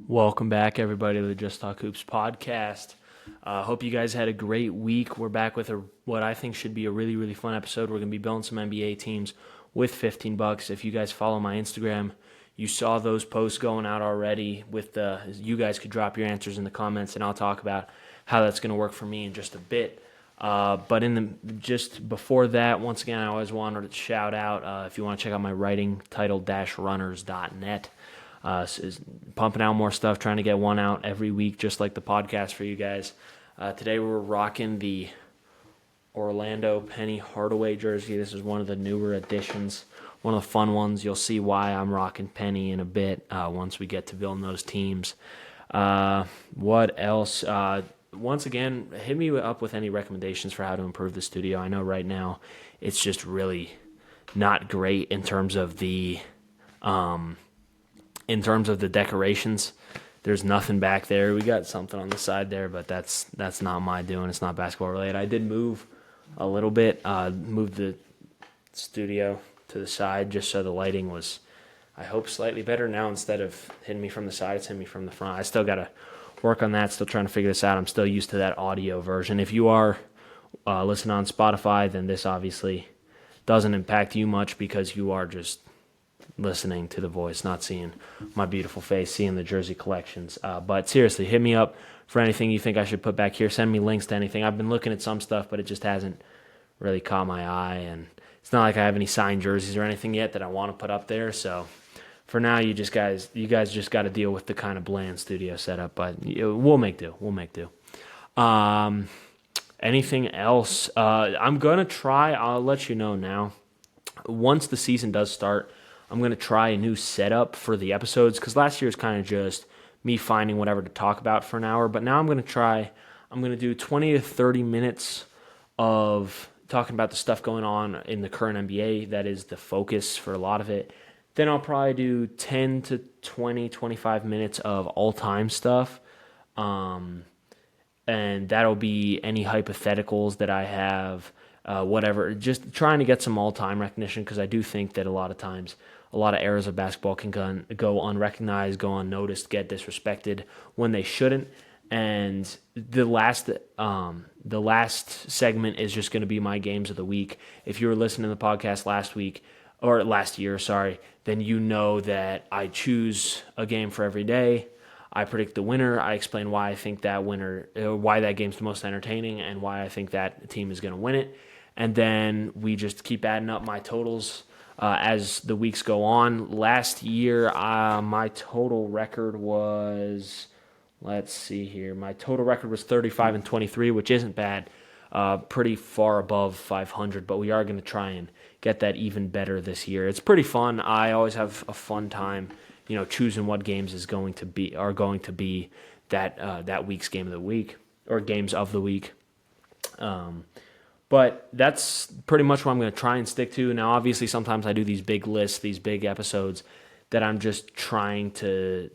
Welcome back, everybody, to the Just Talk Hoops podcast. Hope you guys had a great week. We're back with what I think should be a really, really fun episode. We're going to be building some NBA teams with $15. If you guys follow my Instagram, you saw those posts going out already. You guys could drop your answers in the comments, and I'll talk about how that's going to work for me in just a bit. But just before that, once again, I always wanted to shout out, if you want to check out my writing, title-runners.net. Is pumping out more stuff, trying to get one out every week, just like the podcast for you guys. Today we're rocking the Orlando Penny Hardaway jersey. This is one of the newer additions, one of the fun ones. You'll see why I'm rocking Penny in a bit once we get to building those teams. What else? Once again, hit me up with any recommendations for how to improve the studio. I know right now it's just really not great in terms of the decorations. There's nothing back there. We got something on the side there, but that's not my doing. It's not basketball related. I did move a little bit, moved the studio to the side just so the lighting was, I hope, slightly better. Now instead of hitting me from the side, it's hitting me from the front. I still got to work on that, still trying to figure this out. I'm still used to that audio version. If you are listening on Spotify, then this obviously doesn't impact you much because you are just listening to the voice, not seeing my beautiful face, seeing the jersey collections. But seriously, hit me up for anything you think I should put back here. Send me links to anything. I've been looking at some stuff, but it just hasn't really caught my eye. And it's not like I have any signed jerseys or anything yet that I want to put up there. So for now, you guys just got to deal with the kind of bland studio setup. But we'll make do. We'll make do. Anything else? I'm going to try. I'll let you know now. Once the season does start, I'm going to try a new setup for the episodes because last year was kind of just me finding whatever to talk about for an hour. But now I'm going to do 20 to 30 minutes of talking about the stuff going on in the current NBA. That is the focus for a lot of it. Then I'll probably do 10 to 20, 25 minutes of all-time stuff. And that'll be any hypotheticals that I have, whatever. Just trying to get some all-time recognition because I do think that a lot of times a lot of eras of basketball can go unrecognized, go unnoticed, get disrespected when they shouldn't. And the last segment is just going to be my games of the week. If you were listening to the podcast last year, then you know that I choose a game for every day. I predict the winner. I explain why I think why that game's the most entertaining and why I think that team is going to win it. And then we just keep adding up my totals as the weeks go on. Last year, my total record was, let's see here, my total record was 35-23, which isn't bad, pretty far above 500, but we are going to try and get that even better this year. It's pretty fun. I always have a fun time, choosing what games are going to be that week's game of the week or games of the week. But that's pretty much what I'm going to try and stick to. Now, obviously, sometimes I do these big lists, these big episodes that I'm just trying to,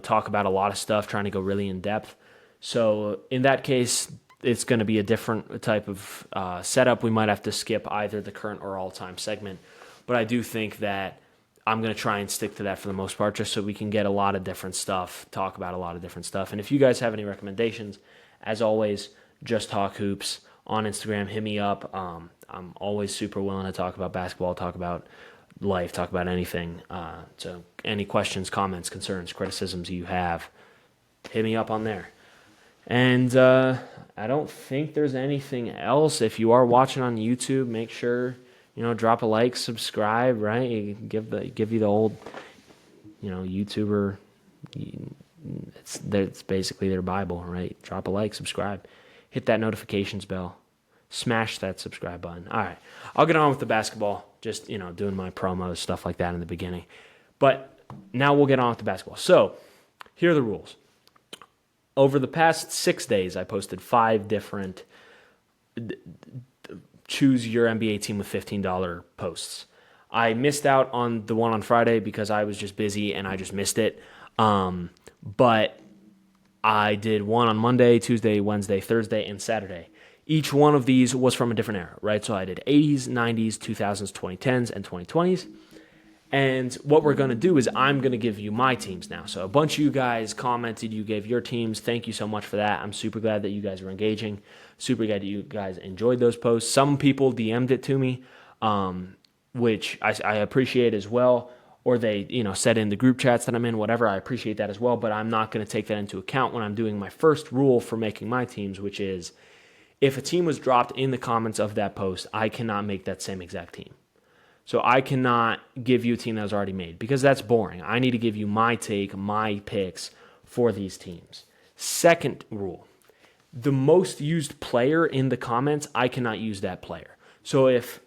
talk about a lot of stuff, trying to go really in depth. So in that case, it's going to be a different type of setup. We might have to skip either the current or all-time segment. But I do think that I'm going to try and stick to that for the most part just so we can get a lot of different stuff, talk about a lot of different stuff. And if you guys have any recommendations, as always, Just Talk Hoops on Instagram, hit me up. I'm always super willing to talk about basketball, talk about life, talk about anything. So any questions, comments, concerns, criticisms you have, hit me up on there. And I don't think there's anything else. If you are watching on YouTube, make sure, drop a like, subscribe, right? Give you the old, YouTuber, it's basically their Bible, right? Drop a like, subscribe. Hit that notifications bell. Smash that subscribe button. All right. I'll get on with the basketball, just, doing my promos, stuff like that in the beginning. But now we'll get on with the basketball. So here are the rules. Over the past 6 days, I posted 5 different choose your NBA team with $15 posts. I missed out on the one on Friday because I was just busy and I just missed it. But I did one on Monday, Tuesday, Wednesday, Thursday, and Saturday. Each one of these was from a different era, right? So I did 80s, 90s, 2000s, 2010s, and 2020s. And what we're going to do is I'm going to give you my teams now. So a bunch of you guys commented, you gave your teams. Thank you so much for that. I'm super glad that you guys were engaging. Super glad that you guys enjoyed those posts. Some people DM'd it to me, which I appreciate as well. Or they, said in the group chats that I'm in, whatever. I appreciate that as well. But I'm not going to take that into account when I'm doing my first rule for making my teams, which is if a team was dropped in the comments of that post, I cannot make that same exact team. So I cannot give you a team that was already made because that's boring. I need to give you my take, my picks for these teams. Second rule, the most used player in the comments, I cannot use that player. So if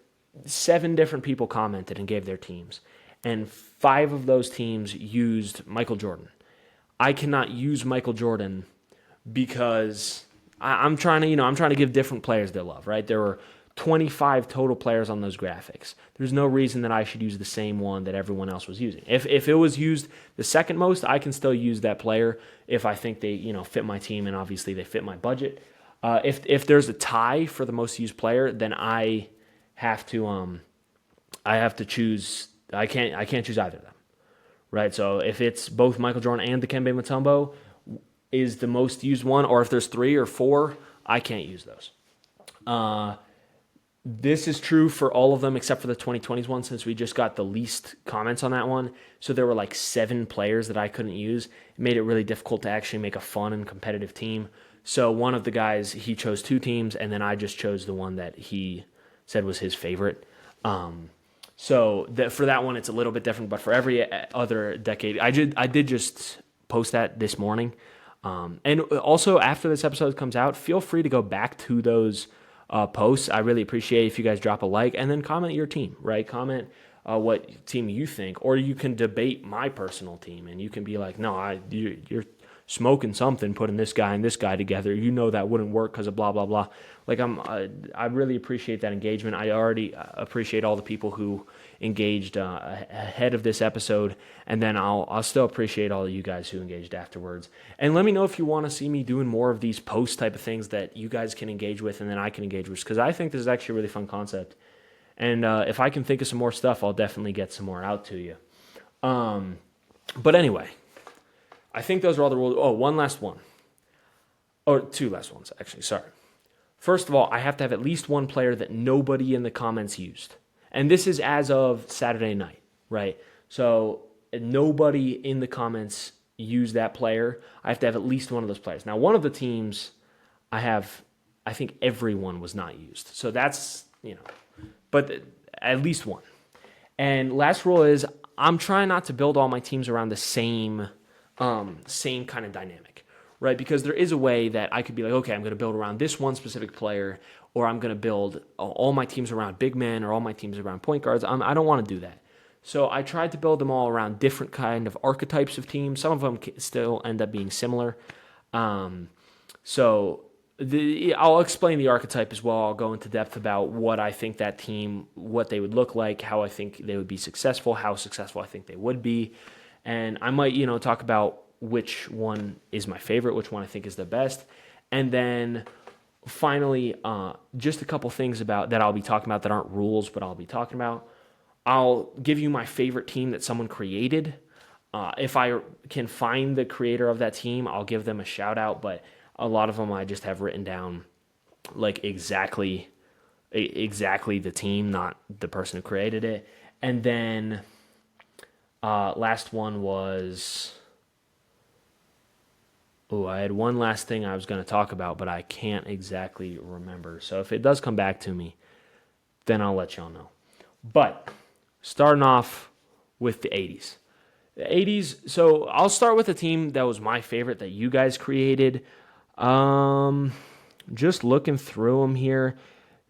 7 different people commented and gave their teams, and 5 of those teams used Michael Jordan, I cannot use Michael Jordan because I'm trying to give different players their love, right? There were 25 total players on those graphics. There's no reason that I should use the same one that everyone else was using. If it was used the second most, I can still use that player if I think they fit my team and obviously they fit my budget. If there's a tie for the most used player, then I have to choose. I can't choose either of them, right? So if it's both Michael Jordan and Dikembe Mutombo is the most used one, or if there's 3 or 4, I can't use those. This is true for all of them except for the 2020s one since we just got the least comments on that one. So there were like 7 players that I couldn't use. It made it really difficult to actually make a fun and competitive team. So one of the guys, he chose 2 teams, and then I just chose the one that he said was his favorite. For that one, it's a little bit different, but for every other decade, I did just post that this morning. And also, after this episode comes out, feel free to go back to those posts. I really appreciate if you guys drop a like and then comment your team, right? Comment what team you think, or you can debate my personal team and you can be like, no, you're smoking something putting this guy and this guy together. That wouldn't work because of blah blah blah. Like I really appreciate that engagement. I already appreciate all the people who engaged ahead of this episode, and then I'll still appreciate all of you guys who engaged afterwards. And let me know if you want to see me doing more of these post type of things that you guys can engage with and then I can engage with, because I think this is actually a really fun concept. And if I can think of some more stuff, I'll definitely get some more out to you. But anyway, I think those are all the rules. Oh, one last one. Or 2 last ones, actually. Sorry. First of all, I have to have at least one player that nobody in the comments used. And this is as of Saturday night, right? So nobody in the comments used that player. I have to have at least one of those players. Now, one of the teams I think everyone was not used. So that's, but at least one. And last rule is I'm trying not to build all my teams around the same kind of dynamic, right? Because there is a way that I could be like, okay, I'm going to build around this one specific player, or I'm going to build all my teams around big men, or all my teams around point guards. I don't want to do that. So I tried to build them all around different kind of archetypes of teams. Some of them still end up being similar. I'll explain the archetype as well. I'll go into depth about what I think that team, what they would look like, how I think they would be successful, how successful I think they would be. And I might, talk about which one is my favorite, which one I think is the best. And then finally, just a couple things about that I'll be talking about that aren't rules, but I'll be talking about. I'll give you my favorite team that someone created. If I can find the creator of that team, I'll give them a shout out, but a lot of them I just have written down like exactly the team, not the person who created it. And then last one was, I had one last thing I was going to talk about, but I can't exactly remember. So if it does come back to me, then I'll let y'all know. But starting off with the 80s. The 80s, so I'll start with a team that was my favorite that you guys created. Just looking through them here.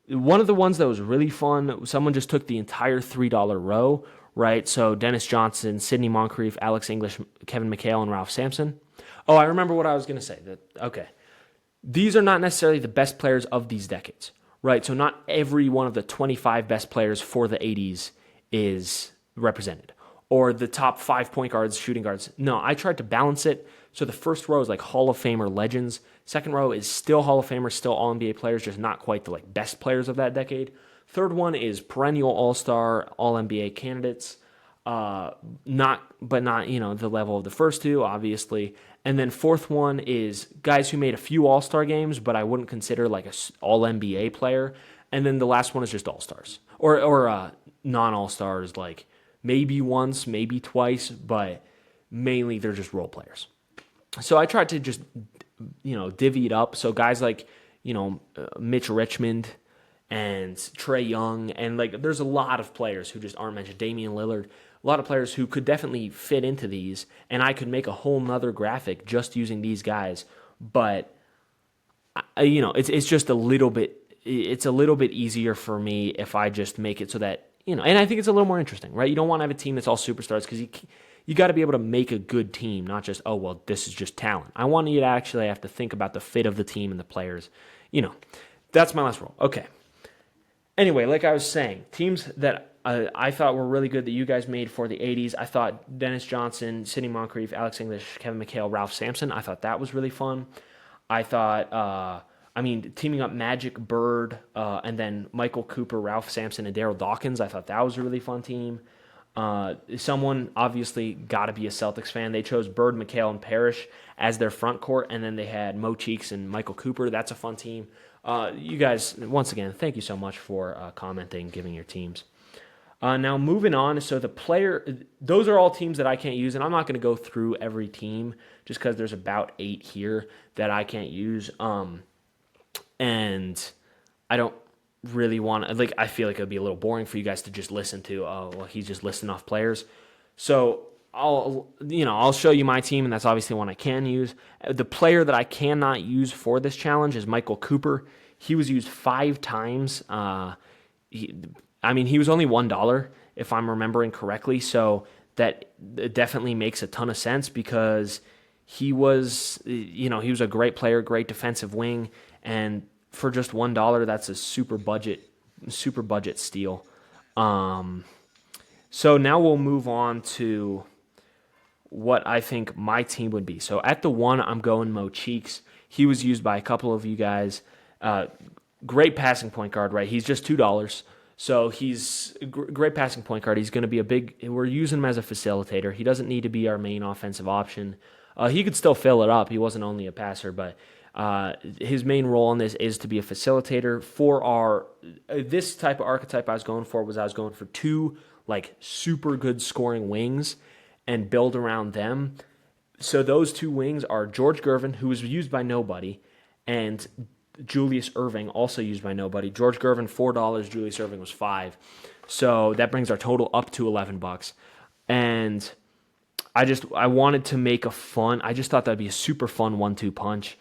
One of the ones that was really fun, someone just took the entire $3 row, right? So Dennis Johnson, Sidney Moncrief, Alex English, Kevin McHale, and Ralph Sampson. Oh, I remember what I was going to say. Okay. These are not necessarily the best players of these decades, right? So not every one of the 25 best players for the 80s is represented. Or the top 5 point guards, shooting guards. No, I tried to balance it. So the first row is like Hall of Famer legends. Second row is still Hall of Famers, still All-NBA players, just not quite the best players of that decade. Third one is perennial All-Star, All-NBA candidates. not the level of the first two, obviously. And then fourth one is guys who made a few All-Star games, but I wouldn't consider like a All NBA player. And then the last one is just All-Stars or non-All-Stars, like maybe once, maybe twice, but mainly they're just role players. So I tried to just divvy it up. So guys like Mitch Richmond and Trae Young, and like there's a lot of players who just aren't mentioned. Damian Lillard, a lot of players who could definitely fit into these, and I could make a whole nother graphic just using these guys. But it's just a little bit. It's a little bit easier for me if I just make it so that and I think it's a little more interesting, right? You don't want to have a team that's all superstars because you got to be able to make a good team, not just this is just talent. I want you to actually have to think about the fit of the team and the players. That's my last rule. Okay. Anyway, like I was saying, teams that I thought were really good that you guys made for the 80s. I thought Dennis Johnson, Sidney Moncrief, Alex English, Kevin McHale, Ralph Sampson. I thought that was really fun. I thought, teaming up Magic, Bird, and then Michael Cooper, Ralph Sampson, and Daryl Dawkins. I thought that was a really fun team. Someone obviously got to be a Celtics fan. They chose Bird, McHale, and Parrish as their front court, and then they had Mo Cheeks and Michael Cooper. That's a fun team. You guys, once again, thank you so much for commenting, giving your teams. Now moving on, so those are all teams that I can't use, and I'm not going to go through every team just because there's about 8 here that I can't use. And I don't really want to, I feel like it would be a little boring for you guys to just listen to, he's just listing off players. So I'll show you my team, and that's obviously one I can use. The player that I cannot use for this challenge is Michael Cooper. He was used 5 times. He was only $1 if I'm remembering correctly, so that definitely makes a ton of sense because he was a great player, great defensive wing, and for just $1, that's a super budget steal. So now we'll move on to what I think my team would be. So at the 1, I'm going Mo Cheeks. He was used by a couple of you guys. Great passing point guard, right? He's just $2. So he's a great passing point guard. He's going to be we're using him as a facilitator. He doesn't need to be our main offensive option. He could still fill it up. He wasn't only a passer, but his main role in this is to be a facilitator. For this type of archetype I was going for 2 super good scoring wings and build around them. So those 2 wings are George Gervin, who was used by nobody, and Julius Erving, also used by nobody. George Gervin, $4. Julius Erving was $5. So that brings our total up to $11. And I wanted to make I just thought that'd be a super fun 1-2 punch.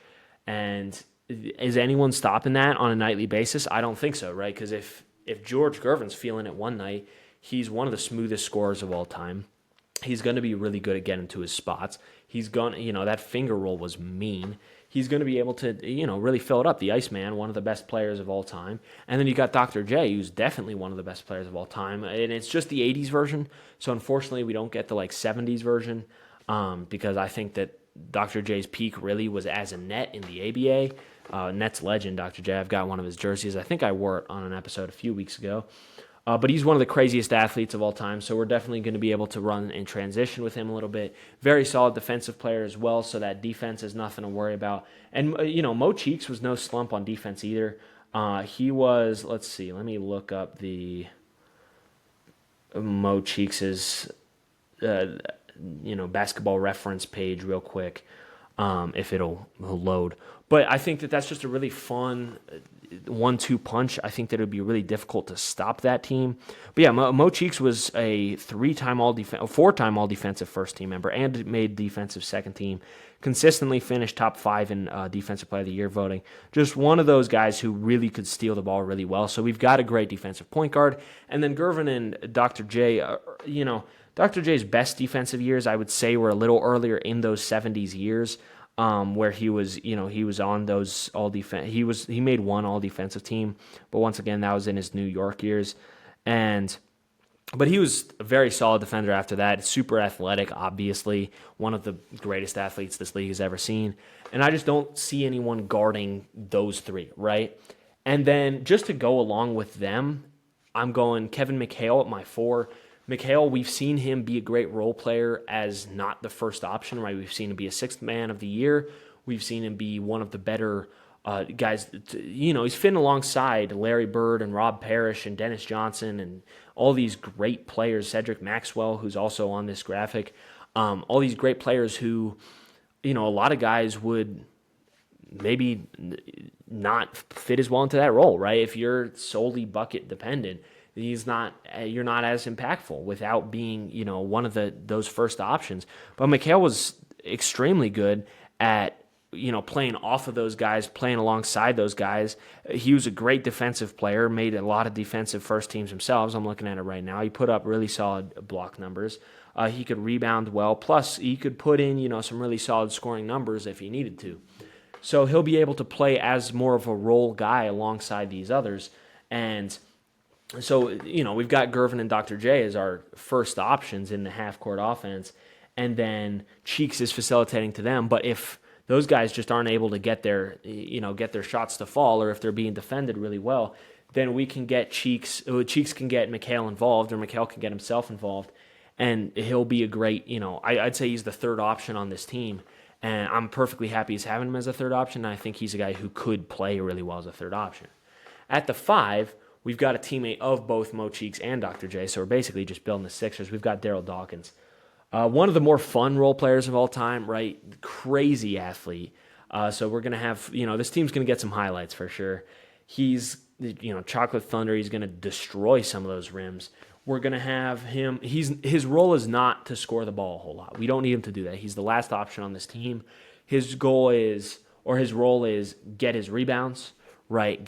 And is anyone stopping that on a nightly basis? I don't think so, right? Because if George Gervin's feeling it one night, he's one of the smoothest scorers of all time. He's going to be really good at getting to his spots. He's going, that finger roll was mean. He's going to be able to, really fill it up. The Iceman, one of the best players of all time. And then you got Dr. J, who's definitely one of the best players of all time. And it's just the 80s version. So unfortunately, we don't get the 70s version because I think that Dr. J's peak really was as a Net in the ABA. Nets legend, Dr. J. I've got one of his jerseys. I think I wore it on an episode a few weeks ago. But he's one of the craziest athletes of all time, so we're definitely going to be able to run in transition with him a little bit. Very solid defensive player as well, so that defense is nothing to worry about. And, Mo Cheeks was no slump on defense either. He was, let's see, let me look up the Mo Cheeks' basketball reference page real quick, if it'll load. But I think that's just a really fun 1-2 punch. I think that it would be really difficult to stop that team. But yeah, Mo Cheeks was a 4-time all defensive first team member and made defensive second team. Consistently finished top 5 in defensive player of the year voting. Just one of those guys who really could steal the ball really well. So we've got a great defensive point guard. And then Gervin and Dr. J, Dr. J's best defensive years, I would say, were a little earlier in those 70s years. Where he was on those all defense. He made one all defensive team, but once again, that was in his New York years. But he was a very solid defender after that. Super athletic, obviously, one of the greatest athletes this league has ever seen. And I just don't see anyone guarding those 3, right? And then just to go along with them, I'm going Kevin McHale at my 4. Mikhail, we've seen him be a great role player as not the first option, right? We've seen him be a sixth man of the year. We've seen him be one of the better guys. He's fitting alongside Larry Bird and Rob Parrish and Dennis Johnson and all these great players. Cedric Maxwell, who's also on this graphic. All these great players who, a lot of guys would maybe not fit as well into that role, right? If you're solely bucket dependent, you're not as impactful without being, one of those first options. But Mikhail was extremely good at, playing off of those guys, playing alongside those guys. He was a great defensive player, made a lot of defensive first teams himself. I'm looking at it right now. He put up really solid block numbers. He could rebound well. Plus, he could put in, some really solid scoring numbers if he needed to. So he'll be able to play as more of a role guy alongside these others. And so, we've got Gervin and Dr. J as our first options in the half-court offense, and then Cheeks is facilitating to them. But if those guys just aren't able to get their shots to fall, or if they're being defended really well, then we can get Cheeks. Cheeks can get Mikhail involved, or Mikhail can get himself involved, and he'll be a great, I'd say he's the third option on this team. And I'm perfectly happy as having him as a third option. And I think he's a guy who could play really well as a third option. At the 5, we've got a teammate of both Mo Cheeks and Dr. J. So we're basically just building the Sixers. We've got Daryl Dawkins. One of the more fun role players of all time, right? Crazy athlete. So we're going to have, this team's going to get some highlights for sure. He's, Chocolate Thunder. He's going to destroy some of those rims. We're going to have him. His role is not to score the ball a whole lot. We don't need him to do that. He's the last option on this team. His role is get his rebounds, right?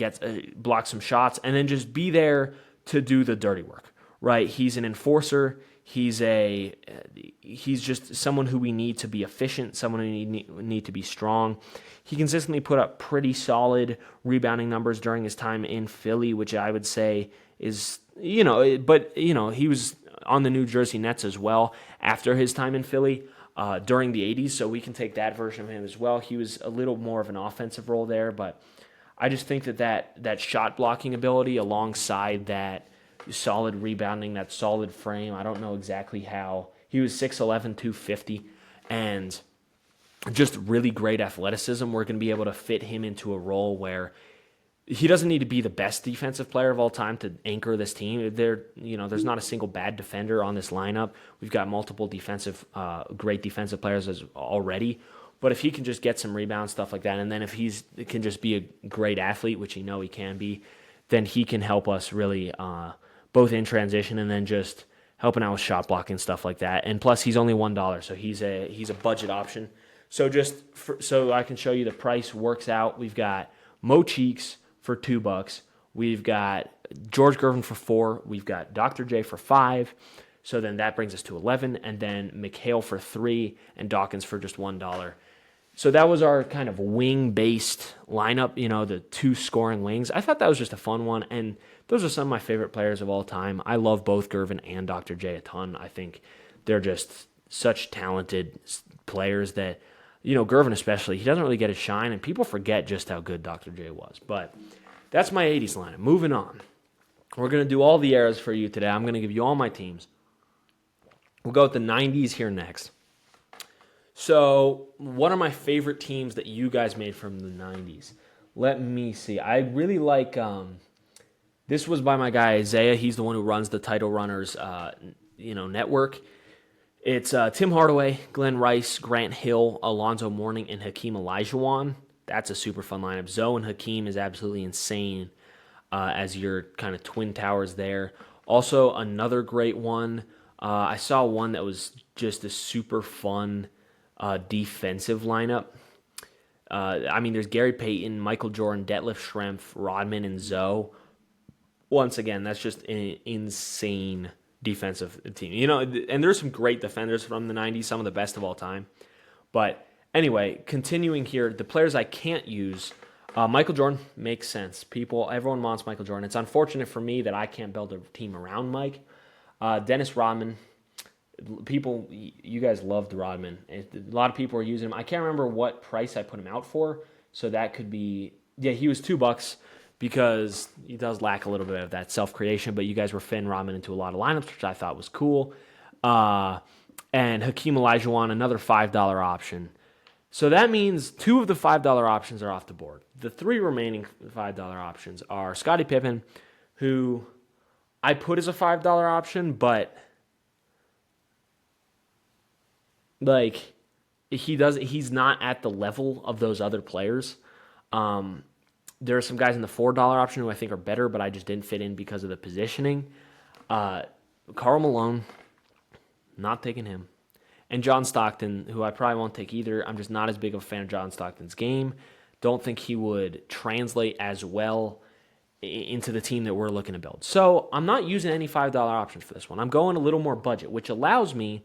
Block some shots, and then just be there to do the dirty work, right? He's an enforcer. He's just someone who we need to be efficient, someone who need to be strong. He consistently put up pretty solid rebounding numbers during his time in Philly, which I would say is, he was on the New Jersey Nets as well after his time in Philly during the 80s, so we can take that version of him as well. He was a little more of an offensive role there, but I just think that shot blocking ability alongside that solid rebounding, that solid frame, I don't know exactly how. He was 6'11", 250, and just really great athleticism. We're going to be able to fit him into a role where he doesn't need to be the best defensive player of all time to anchor this team. There's not a single bad defender on this lineup. We've got multiple great defensive players already. But if he can just get some rebounds, stuff like that, and then if he can just be a great athlete, which he can be, then he can help us really both in transition and then just helping out with shot blocking, stuff like that. And plus, he's only $1, so he's a budget option. So so I can show you the price works out. We've got Mo Cheeks for $2. We've got George Gervin for $4. We've got Dr. J for $5. So then that brings us to $11, and then Mikhail for $3, and Dawkins for just $1. So that was our kind of wing-based lineup, the 2 scoring wings. I thought that was just a fun one, and those are some of my favorite players of all time. I love both Gervin and Dr. J a ton. I think they're just such talented players that, Gervin especially, he doesn't really get a shine, and people forget just how good Dr. J was. But that's my 80s lineup. Moving on. We're going to do all the eras for you today. I'm going to give you all my teams. We'll go with the 90s here next. So, what are my favorite teams that you guys made from the 90s? Let me see. I really like, this was by my guy Isaiah. He's the one who runs the Title Runners, network. It's Tim Hardaway, Glenn Rice, Grant Hill, Alonzo Mourning, and Hakeem Olajuwon. That's a super fun lineup. Zoe and Hakeem is absolutely insane as your kind of twin towers there. Also, another great one. I saw one that was just a super fun defensive lineup. There's Gary Payton, Michael Jordan, Detlef Schrempf, Rodman, and Zoe. Once again, that's just an insane defensive team. And there's some great defenders from the 90s, some of the best of all time. But anyway, continuing here, the players I can't use, Michael Jordan makes sense. Everyone wants Michael Jordan. It's unfortunate for me that I can't build a team around Mike. Dennis Rodman, you guys loved Rodman. A lot of people are using him. I can't remember what price I put him out for, so that could be, he was $2. because he does lack a little bit of that self-creation, but you guys were Finn Rahman into a lot of lineups, which I thought was cool. And Hakeem Olajuwon, another $5 option. So that means 2 of the $5 options are off the board. The 3 remaining $5 options are Scottie Pippen, who I put as a $5 option, but like he's not at the level of those other players. There are some guys in the $4 option who I think are better, but I just didn't fit in because of the positioning. Karl Malone, not taking him. And John Stockton, who I probably won't take either. I'm just not as big of a fan of John Stockton's game. Don't think he would translate as well into the team that we're looking to build. So I'm not using any $5 options for this one. I'm going a little more budget, which allows me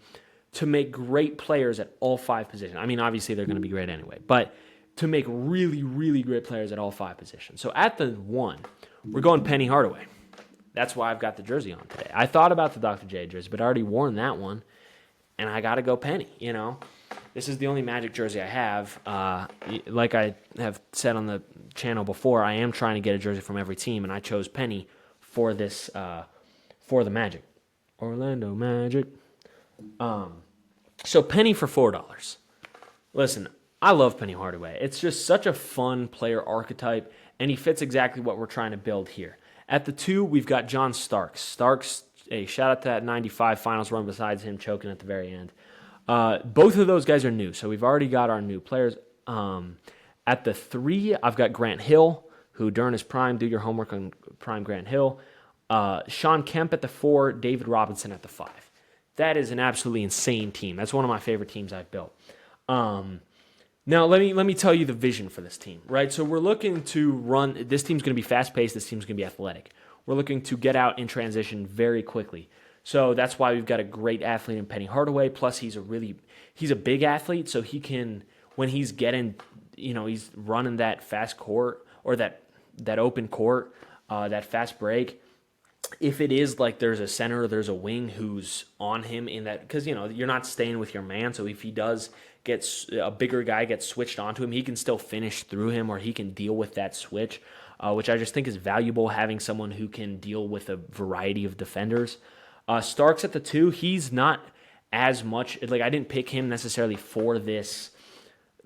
to make great players at all 5 positions. I mean, obviously they're going to be great anyway, but to make really, really great players at all 5 positions. So at the 1, we're going Penny Hardaway. That's why I've got the jersey on today. I thought about the Dr. J jersey, but I already worn that one, and I got to go Penny, you know. This is the only Magic jersey I have. Like I have said on the channel before, I am trying to get a jersey from every team, and I chose Penny for this, for the Magic. Orlando Magic. So Penny for $4. Listen, I love Penny Hardaway. It's just such a fun player archetype, and he fits exactly what we're trying to build here. At the 2, we've got John Starks. Starks, hey, shout out to that 95 finals run besides him choking at the very end. Both of those guys are new, so we've already got our new players. At the 3, I've got Grant Hill, who during his prime, do your homework on prime Grant Hill. Sean Kemp at the 4, David Robinson at the 5. That is an absolutely insane team. That's one of my favorite teams I've built. Now, let me tell you the vision for this team, right? So we're looking to run, this team's going to be fast-paced, this team's going to be athletic. We're looking to get out in transition very quickly. So that's why we've got a great athlete in Penny Hardaway, plus he's a big athlete, so he can, when he's getting, he's running that fast court, or that open court, that fast break, if it is like there's a center or there's a wing who's on him in that, because, you're not staying with your man, so if he does a bigger guy gets switched onto him, he can still finish through him, or he can deal with that switch, which I just think is valuable, having someone who can deal with a variety of defenders. Starks at the 2, he's not as much, like I didn't pick him necessarily for this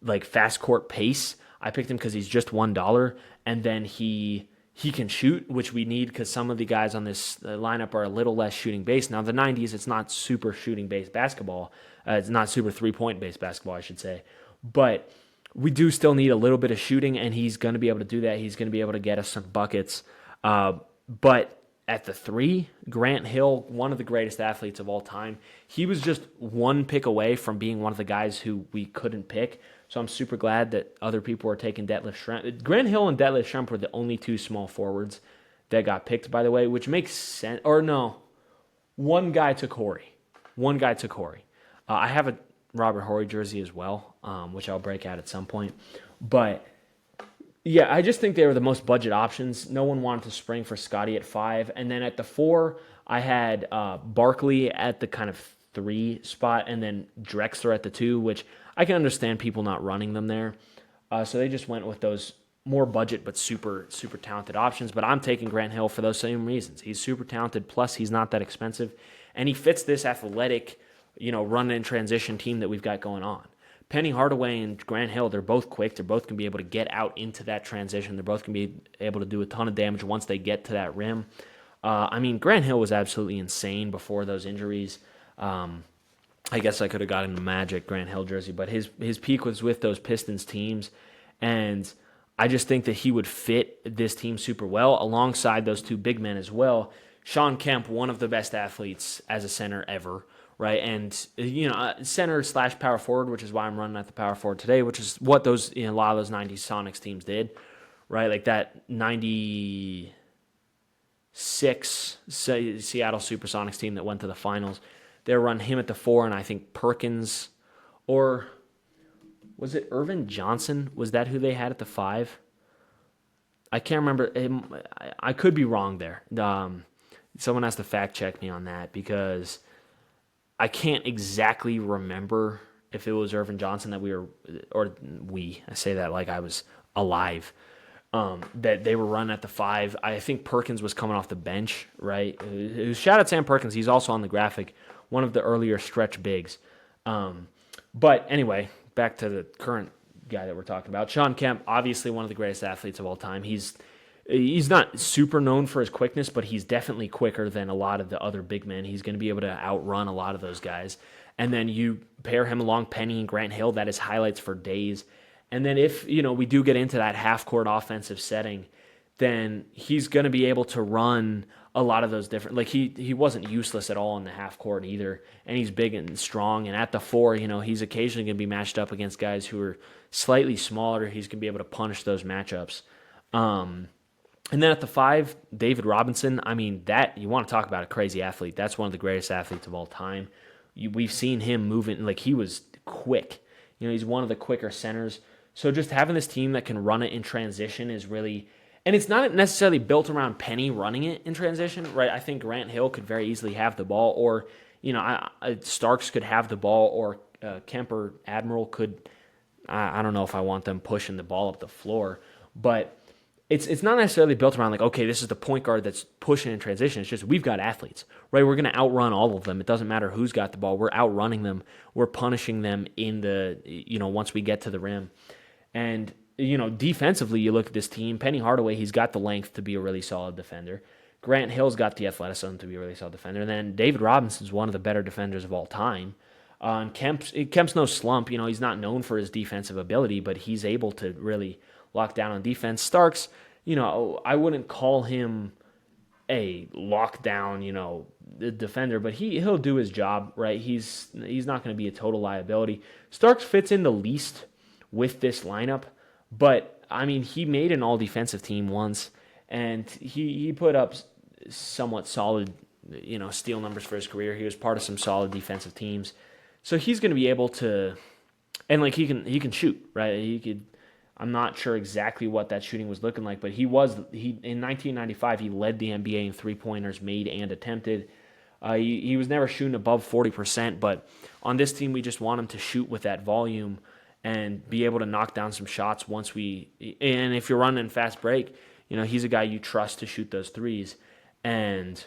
like fast court pace. I picked him because he's just $1, and then he can shoot, which we need because some of the guys on this lineup are a little less shooting based. Now, the 90s, it's not super shooting based basketball. It's not super 3-point based basketball, I should say. But we do still need a little bit of shooting, and he's going to be able to do that. He's going to be able to get us some buckets. But at the 3, Grant Hill, one of the greatest athletes of all time, he was just one pick away from being one of the guys who we couldn't pick. So I'm super glad that other people are taking Detlef Schrempf. Grant Hill and Detlef Schrempf were the only 2 small forwards that got picked, by the way, which makes sense. Or no, one guy took Horry. I have a Robert Horry jersey as well, which I'll break out at some point. But yeah, I just think they were the most budget options. No one wanted to spring for Scotty at 5. And then at the 4, I had Barkley at the kind of 3 spot, and then Drexler at the 2, which I can understand people not running them there. So they just went with those more budget but super, super talented options. But I'm taking Grant Hill for those same reasons. He's super talented, plus he's not that expensive. And he fits this athletic, run and transition team that we've got going on. Penny Hardaway and Grant Hill, they're both quick. They're both going to be able to get out into that transition. They're both going to be able to do a ton of damage once they get to that rim. Grant Hill was absolutely insane before those injuries. I guess I could have got him the Magic Grant Hill jersey, but his peak was with those Pistons teams, and I just think that he would fit this team super well alongside those 2 big men as well. Sean Kemp, one of the best athletes as a center ever, right? And center / power forward, which is why I'm running at the power forward today, which is what those a lot of those '90s Sonics teams did, right? Like that '96 Seattle Supersonics team that went to the finals. They run him at the 4, and I think Perkins, or was it Irvin Johnson? Was that who they had at the 5? I can't remember. I could be wrong there. Someone has to fact check me on that, because I can't exactly remember if it was Irvin Johnson that I say that like I was alive. that they were running at the 5. I think Perkins was coming off the bench, right? Shout out Sam Perkins. He's also on the graphic, one of the earlier stretch bigs. But anyway, back to the current guy that we're talking about. Sean Kemp, obviously one of the greatest athletes of all time. He's not super known for his quickness, but he's definitely quicker than a lot of the other big men. He's going to be able to outrun a lot of those guys. And then you pair him along Penny and Grant Hill, that is highlights for days. And then if, we do get into that half-court offensive setting, then he's going to be able to run a lot of those different, like he wasn't useless at all in the half court either, and he's big and strong, and at the 4, he's occasionally going to be matched up against guys who are slightly smaller. He's going to be able to punish those matchups. And then at the 5, David Robinson, that, you want to talk about a crazy athlete. That's one of the greatest athletes of all time. We've seen him moving, like he was quick. He's one of the quicker centers. So just having this team that can run it in transition is really, and it's not necessarily built around Penny running it in transition, right? I think Grant Hill could very easily have the ball, or, Starks could have the ball, or Kemper Admiral could, I don't know if I want them pushing the ball up the floor, but it's not necessarily built around like, okay, this is the point guard that's pushing in transition. It's just we've got athletes, right? We're going to outrun all of them. It doesn't matter who's got the ball. We're outrunning them. We're punishing them in the, once we get to the rim. And, defensively, you look at this team, Penny Hardaway, he's got the length to be a really solid defender. Grant Hill's got the athleticism to be a really solid defender. And then David Robinson's one of the better defenders of all time. And Kemp's no slump. He's not known for his defensive ability, but he's able to really lock down on defense. Starks, I wouldn't call him a lockdown, defender, but he'll do his job, right? He's not going to be a total liability. Starks fits in the least with this lineup, but he made an all-defensive team once, and he put up somewhat solid, steal numbers for his career. He was part of some solid defensive teams, so he's going to be able to, and like he can shoot, right? He could. I'm not sure exactly what that shooting was looking like, but he in 1995 he led the NBA in 3-pointers made and attempted. He was never shooting above 40%, but on this team we just want him to shoot with that volume and be able to knock down some shots and if you're running fast break, he's a guy you trust to shoot those threes. And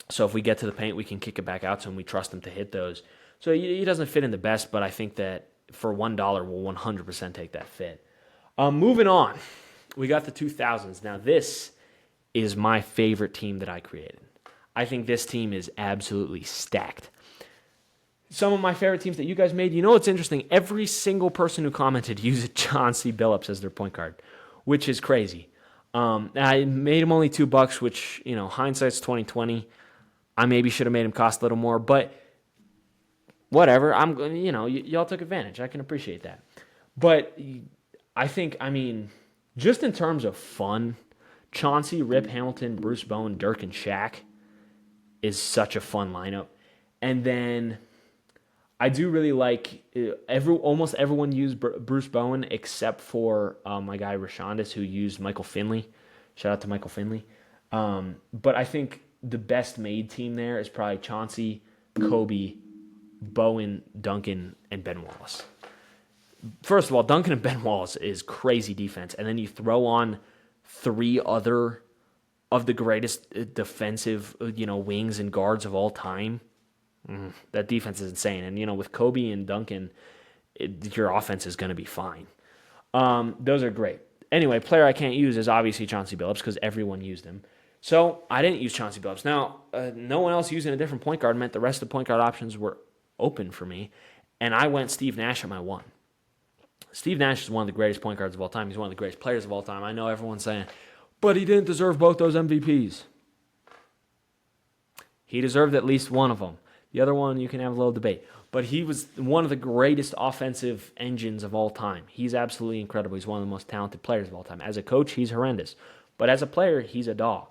so if we get to the paint, we can kick it back out to him. We trust him to hit those. So he doesn't fit in the best, but I think that for $1, we'll 100% take that fit. Moving on, we got the 2000s. Now this is my favorite team that I created. I think this team is absolutely stacked. Some of my favorite teams that you guys made, what's interesting? Every single person who commented used Chauncey Billups as their point guard, which is crazy. I made him only $2, which, hindsight's 2020. I maybe should have made him cost a little more, but whatever. Y'all took advantage. I can appreciate that. But I think, just in terms of fun, Chauncey, Rip Hamilton, Bruce Bowen, Dirk, and Shaq is such a fun lineup. And then I do really like almost everyone used Bruce Bowen except for my guy Rashondis, who used Michael Finley. Shout out to Michael Finley. But I think the best made team there is probably Chauncey, Kobe, Bowen, Duncan, and Ben Wallace. First of all, Duncan and Ben Wallace is crazy defense, and then you throw on 3 other of the greatest defensive, wings and guards of all time. That defense is insane. And, with Kobe and Duncan, your offense is going to be fine. Those are great. Anyway, player I can't use is obviously Chauncey Billups because everyone used him. So I didn't use Chauncey Billups. Now, no one else using a different point guard meant the rest of the point guard options were open for me, and I went Steve Nash at my 1. Steve Nash is one of the greatest point guards of all time. He's one of the greatest players of all time. I know everyone's saying, but he didn't deserve both those MVPs. He deserved at least one of them. The other one, you can have a little debate. But he was one of the greatest offensive engines of all time. He's absolutely incredible. He's one of the most talented players of all time. As a coach, he's horrendous. But as a player, he's a dog,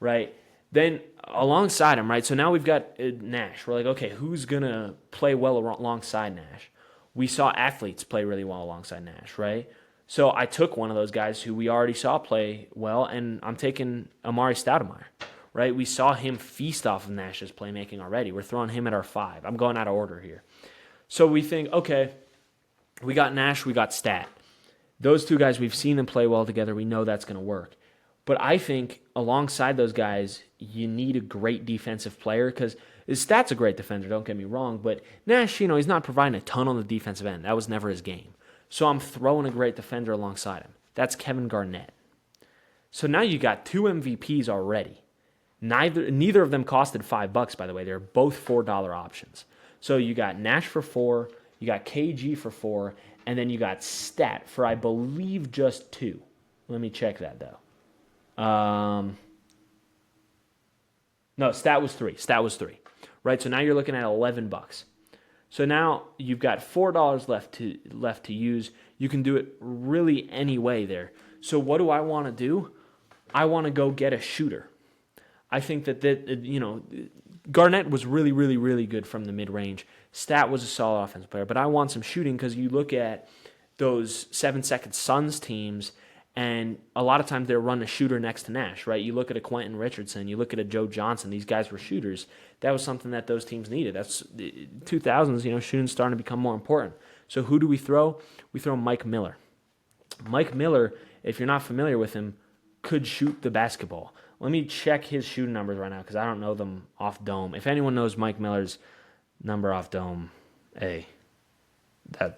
right? Then alongside him, right? So now we've got Nash. We're like, okay, who's going to play well alongside Nash? We saw athletes play really well alongside Nash, right? So I took one of those guys who we already saw play well, and I'm taking Amari Stoudemire, right? We saw him feast off of Nash's playmaking already. We're throwing him at our 5. I'm going out of order here. So we think, okay, we got Nash, we got Stat. Those two guys, we've seen them play well together. We know that's going to work. But I think alongside those guys, you need a great defensive player because his stats a great defender, don't get me wrong. But Nash, he's not providing a ton on the defensive end. That was never his game. So I'm throwing a great defender alongside him. That's Kevin Garnett. So now you got 2 MVPs already. Neither of them costed $5, by the way. They're both $4 options. So you got Nash for 4, you got KG for 4, and then you got Stat for, I believe, just 2. Let me check that, though. No, Stat was 3. Right, so now you're looking at $11. So now you've got $4 left to use. You can do it really any way there. So what do I want to do? I want to go get a shooter. I think that Garnett was really, really, really good from the mid-range. Stat was a solid offensive player, but I want some shooting because you look at those 7-second Suns teams, and a lot of times they're running a shooter next to Nash, right? You look at a Quentin Richardson, you look at a Joe Johnson, these guys were shooters. That was something that those teams needed. That's 2000s, shooting's starting to become more important. So who do we throw? We throw Mike Miller. Mike Miller, if you're not familiar with him, could shoot the basketball. Let me check his shooting numbers right now because I don't know them off dome. If anyone knows Mike Miller's number off dome, hey,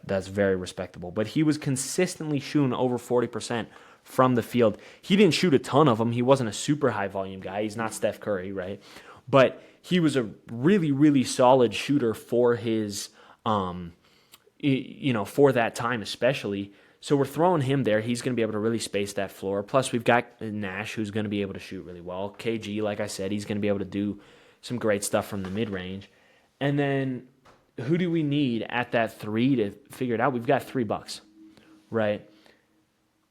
that's very respectable. But he was consistently shooting over 40% from the field. He didn't shoot a ton of them. He wasn't a super high volume guy. He's not Steph Curry, right? But he was a really, really solid shooter for his, for that time especially. So we're throwing him there. He's going to be able to really space that floor. Plus, we've got Nash, who's going to be able to shoot really well. KG, like I said, he's going to be able to do some great stuff from the mid-range. And then who do we need at that 3 to figure it out? We've got $3, right?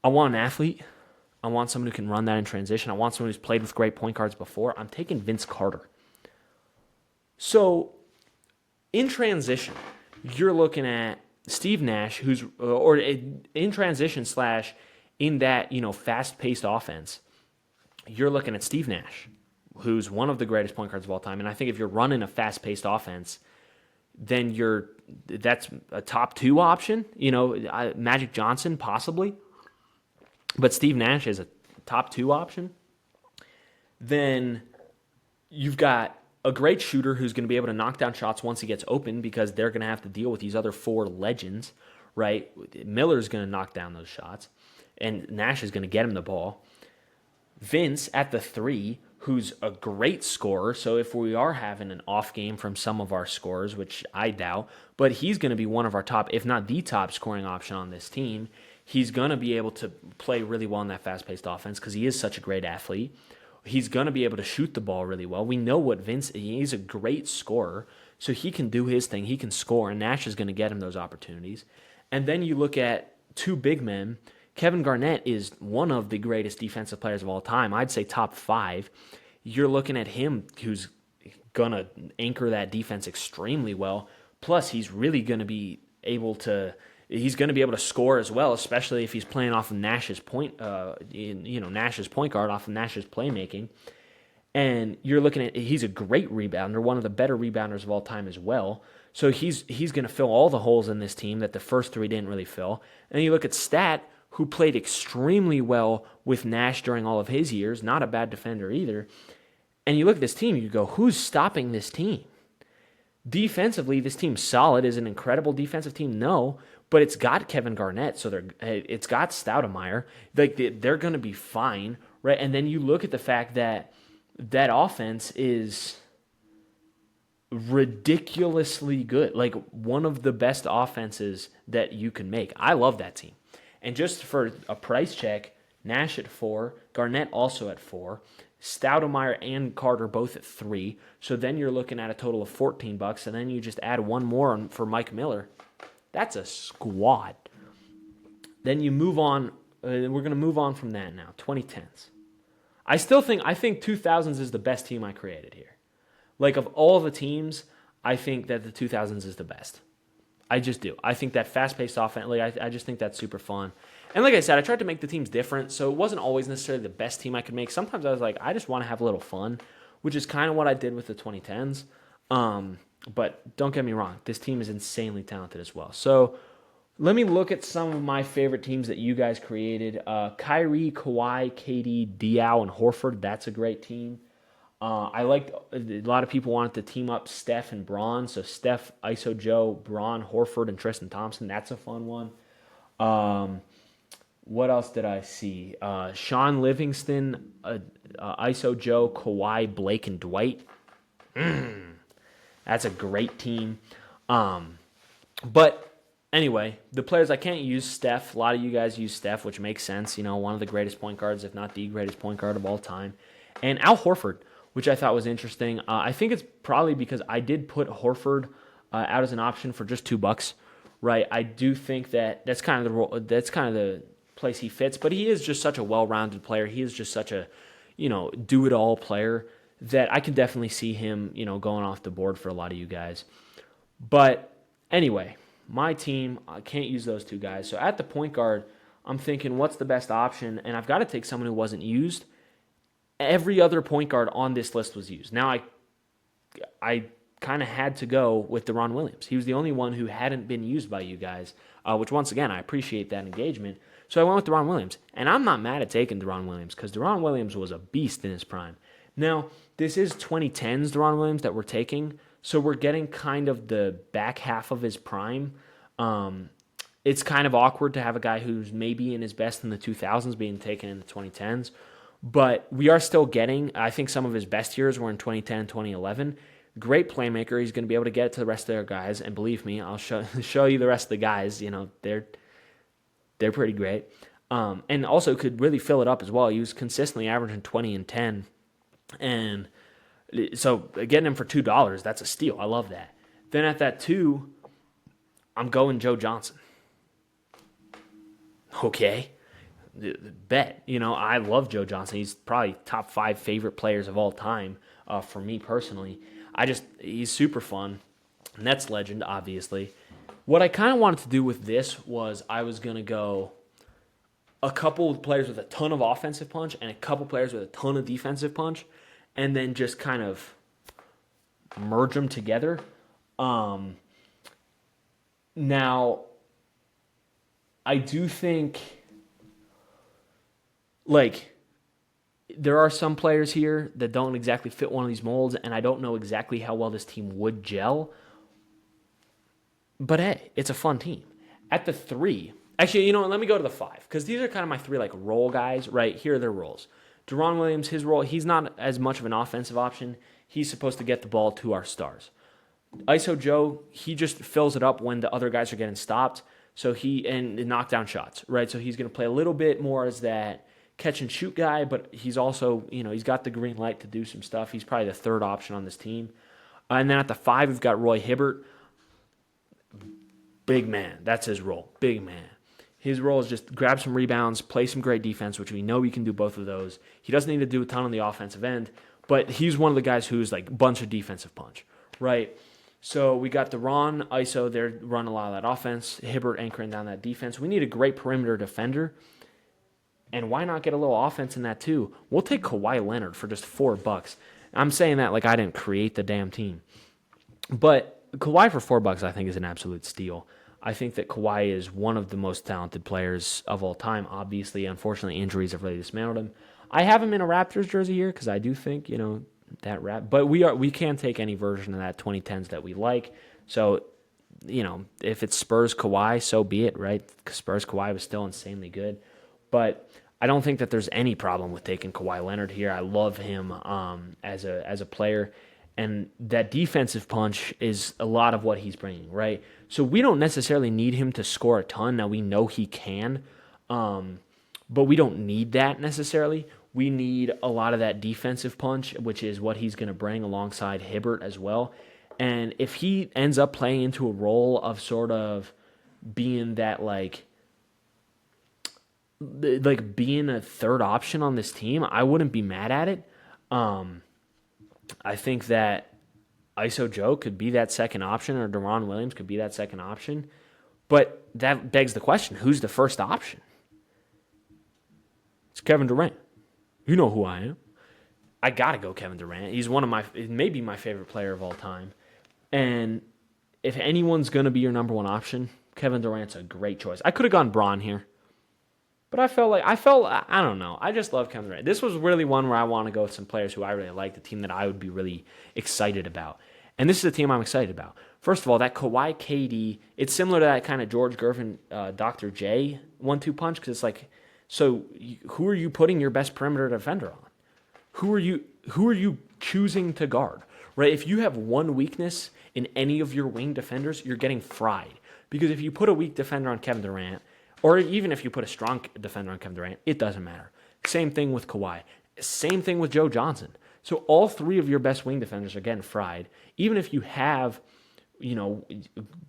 I want an athlete. I want someone who can run that in transition. I want someone who's played with great point guards before. I'm taking Vince Carter. So in transition, you're looking at Steve Nash, or in transition / in that, fast-paced offense, you're looking at Steve Nash, who's one of the greatest point guards of all time. And I think if you're running a fast-paced offense, then that's a top 2 option. Magic Johnson, possibly. But Steve Nash is a top 2 option. Then you've got a great shooter who's going to be able to knock down shots once he gets open because they're going to have to deal with these other 4 legends, right? Miller's going to knock down those shots, and Nash is going to get him the ball. Vince at the 3, who's a great scorer, so if we are having an off game from some of our scorers, which I doubt, but he's going to be one of our top, if not the top scoring option on this team. He's going to be able to play really well in that fast-paced offense because he is such a great athlete. He's going to be able to shoot the ball really well. We know what he's a great scorer, so he can do his thing. He can score, and Nash is going to get him those opportunities. And then you look at 2 big men. Kevin Garnett is one of the greatest defensive players of all time. I'd say top 5. You're looking at him who's going to anchor that defense extremely well. Plus, he's really going to be able to score as well, especially if he's playing off of Nash's point guard, off of Nash's playmaking. And you're looking at, he's a great rebounder, one of the better rebounders of all time as well. So he's going to fill all the holes in this team that the first 3 didn't really fill. And you look at Stat, who played extremely well with Nash during all of his years, not a bad defender either. And you look at this team, you go, who's stopping this team? Defensively, this team's solid. Is an incredible defensive team? No. But it's got Kevin Garnett, so it's got Stoudemire. They're going to be fine, right? And then you look at the fact that that offense is ridiculously good, like one of the best offenses that you can make. I love that team. And just for a price check, Nash at 4, Garnett also at 4, Stoudemire and Carter both at 3. So then you're looking at a total of $14, and then you just add one more for Mike Miller. That's a squad. Then you move on. We're going to move on from that now. 2010s. I think 2000s is the best team I created here. Like, of all the teams, I think that the 2000s is the best. I just do. I think that fast-paced offense, I just think that's super fun. And like I said, I tried to make the teams different, so it wasn't always necessarily the best team I could make. Sometimes I was like, I just want to have a little fun, which is kind of what I did with the 2010s. But don't get me wrong, this team is insanely talented as well. So Let me look at some of my favorite teams that you guys created. Kyrie, Kawhi, KD, Diaw, and Horford. That's a great team. I liked a lot of people wanted to team up Steph and Braun. So Steph, ISO Joe, Braun, Horford, and Tristan Thompson. That's a fun one. What else did I see? Sean Livingston, ISO Joe, Kawhi, Blake, and Dwight. That's a great team. But anyway, the players I can't use Steph. A lot of you guys use Steph, which makes sense. One of the greatest point guards, if not the greatest point guard of all time. And Al Horford, which I thought was interesting. I think it's probably because I did put Horford out as an option for just $2, right? I do think that's kind of the role, that's kind of the place he fits. But he is just such a well-rounded player. He is just such a do-it-all player that I can definitely see him going off the board for a lot of you guys. But anyway, my team, I can't use those two guys. So at the point guard, I'm thinking, what's the best option? And I've got to take someone who wasn't used. Every other point guard on this list was used. Now, I kind of had to go with Deron Williams. He was the only one who hadn't been used by you guys, which, once again, I appreciate that engagement. So I went with Deron Williams. And I'm not mad at taking Deron Williams because Deron Williams was a beast in his prime. Now, this is 2010s Deron Williams that we're taking, so we're getting kind of the back half of his prime. It's kind of awkward to have a guy who's maybe in his best in the 2000s being taken in the 2010s, but we are still getting, I think some of his best years were in 2010, 2011. Great playmaker. He's going to be able to get to the rest of their guys, and believe me, I'll show you the rest of the guys. They're pretty great. And also could really fill it up as well. He was consistently averaging 20 and 10. And so getting him for $2, that's a steal. I love that. Then at that 2, I'm going Joe Johnson. Okay. Bet. I love Joe Johnson. He's probably top 5 favorite players of all time for me personally. He's super fun. Nets legend, obviously. What I kind of wanted to do with this was I was going to go a couple of players with a ton of offensive punch and a couple players with a ton of defensive punch, and then just kind of merge them together. Now, I do think, there are some players here that don't exactly fit one of these molds, and I don't know exactly how well this team would gel. But hey, it's a fun team. At the 3, actually, let me go to the 5, because these are kind of my 3 role guys, right? Here are their roles. Deron Williams, his role, he's not as much of an offensive option. He's supposed to get the ball to our stars. ISO Joe, he just fills it up when the other guys are getting stopped. So and knock down shots, right? So he's going to play a little bit more as that catch and shoot guy, but he's also, he's got the green light to do some stuff. He's probably the 3rd option on this team. And then at the 5, we've got Roy Hibbert. Big man. That's his role. Big man. His role is just grab some rebounds, play some great defense, which we know he can do both of those. He doesn't need to do a ton on the offensive end, but he's one of the guys who's bunch of defensive punch, right? So we got Deron, ISO, they're running a lot of that offense, Hibbert anchoring down that defense. We need a great perimeter defender, and why not get a little offense in that too? We'll take Kawhi Leonard for just $4. I'm saying that like I didn't create the damn team. But Kawhi for $4 I think is an absolute steal. I think that Kawhi is one of the most talented players of all time. Obviously, unfortunately, injuries have really dismantled him. I have him in a Raptors jersey here because I do think, that rap. But we can take any version of that 2010s that we like. So, if it's Spurs Kawhi, so be it, right? Because Spurs Kawhi was still insanely good. But I don't think that there's any problem with taking Kawhi Leonard here. I love him as a player. And that defensive punch is a lot of what he's bringing, right? So we don't necessarily need him to score a ton. Now, we know he can, but we don't need that necessarily. We need a lot of that defensive punch, which is what he's going to bring alongside Hibbert as well. And if he ends up playing into a role of sort of being that being a 3rd option on this team, I wouldn't be mad at it. I think that ISO Joe could be that 2nd option, or Deron Williams could be that 2nd option. But that begs the question, who's the 1st option? It's Kevin Durant. You know who I am. I got to go Kevin Durant. He's maybe my favorite player of all time. And if anyone's going to be your number 1 option, Kevin Durant's a great choice. I could have gone Braun here. But I don't know. I just love Kevin Durant. This was really one where I want to go with some players who I really like, the team that I would be really excited about. And this is a team I'm excited about. First of all, that Kawhi KD, it's similar to that kind of George Gervin, Dr. J 1-2 punch, because it's like, so who are you putting your best perimeter defender on? Who are you choosing to guard? Right? If you have one weakness in any of your wing defenders, you're getting fried. Because if you put a weak defender on Kevin Durant, or even if you put a strong defender on Kevin Durant, it doesn't matter. Same thing with Kawhi. Same thing with Joe Johnson. So all three of your best wing defenders are getting fried. Even if you have,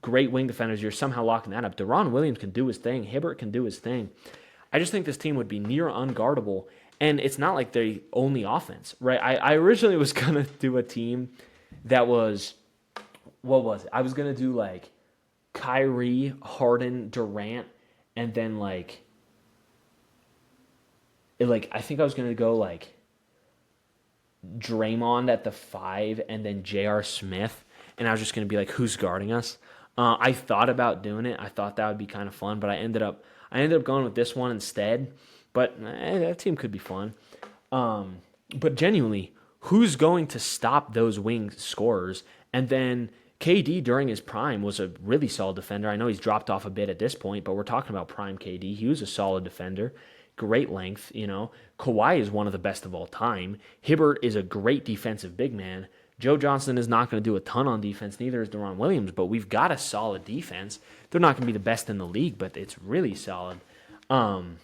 great wing defenders, you're somehow locking that up. Deron Williams can do his thing. Hibbert can do his thing. I just think this team would be near unguardable. And it's not like they only offense, right? I originally was going to do a team that was, what was it? I was going to do like Kyrie, Harden, Durant, and then I think I was going to go like Draymond at the 5 and then J.R. Smith. And I was just going to be like, who's guarding us? I thought about doing it. I thought that would be kind of fun, but I ended up going with this one instead. But that team could be fun. But genuinely, who's going to stop those wing scorers? And then KD during his prime was a really solid defender. I know he's dropped off a bit at this point, but we're talking about prime KD. He was a solid defender. Great length, Kawhi is one of the best of all time. Hibbert is a great defensive big man. Joe Johnson is not going to do a ton on defense, neither is Deron Williams, but we've got a solid defense. They're not going to be the best in the league, but it's really solid. And